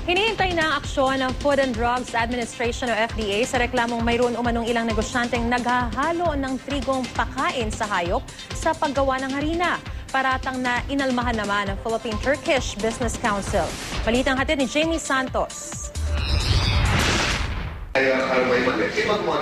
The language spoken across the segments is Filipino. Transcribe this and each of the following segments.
Hinihintay na ang aksyon ng Food and Drugs Administration o FDA sa reklamong mayroon umanong ilang negosyanteng naghahalo ng trigong pakain sa hayop sa paggawa ng harina. Paratang na inalmahan naman ng Philippine-Turkish Business Council. Balitang hatid ni Jamie Santos.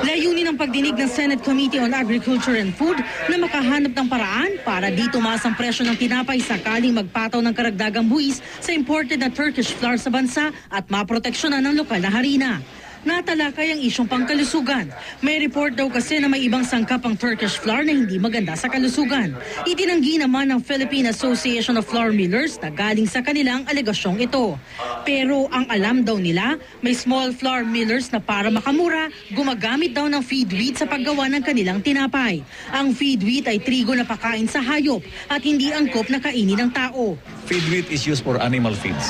Layunin ng pagdinig ng Senate Committee on Agriculture and Food na makahanap ng paraan para di tumaas ang presyo ng tinapay sakaling magpataw ng karagdagang buwis sa imported na Turkish flour sa bansa at maproteksyonan ng lokal na harina. Natalakay ang isyong pangkalusugan. May report daw kasi na may ibang sangkap ang Turkish flour na hindi maganda sa kalusugan. Itinanggi naman ng Philippine Association of Flour Millers na galing sa kanilang alegasyong ito. Pero ang alam daw nila, may small flour millers na para makamura, gumagamit daw ng feed wheat sa paggawa ng kanilang tinapay. Ang feed wheat ay trigo na pakain sa hayop at hindi angkop na kainin ng tao. Feed wheat is used for animal feeds.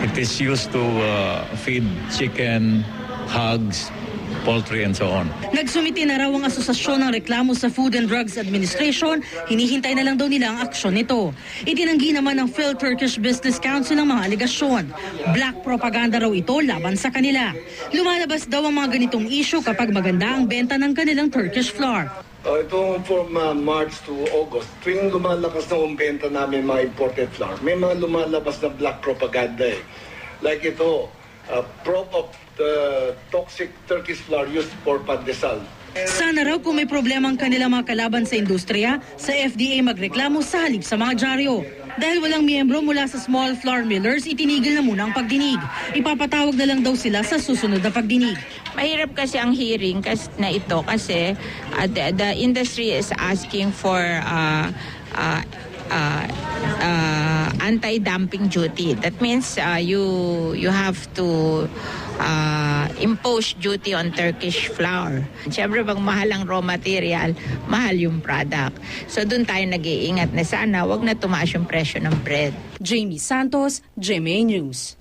It is used to feed chicken, hogs, poultry, and so on. Nagsumiti na raw ang asosasyon ng reklamo sa Food and Drugs Administration. Hinihintay na lang daw nila ang aksyon nito. Itinanggi naman ng Phil-Turkish Business Council ang mga alegasyon. Black propaganda raw ito laban sa kanila. Lumalabas daw ang mga ganitong issue kapag maganda ang benta ng kanilang Turkish flour. Ito from March to August, tuwing lumalakas na ang benta namin mga imported flour, may mga lumalabas na black propaganda eh. Like ito, prop of the toxic Turkish flour used for pandesal. Sana raw kung may problema ang kanilang mga kalaban sa industriya, sa FDA magreklamo sa halip sa mga dyaryo. Dahil walang miyembro mula sa small flour millers, itinigil na muna ang pagdinig. Ipapatawag na lang daw sila sa susunod na pagdinig. Mahirap kasi ang hearing na ito kasi the industry is asking for anti-dumping duty. That means you have to impose duty on Turkish flour. Siyempre, pag mahal ang raw material, mahal yung product. So doon tayo nag-iingat na sana wag na tumaas yung presyo ng bread. Jamie Santos, GMA News.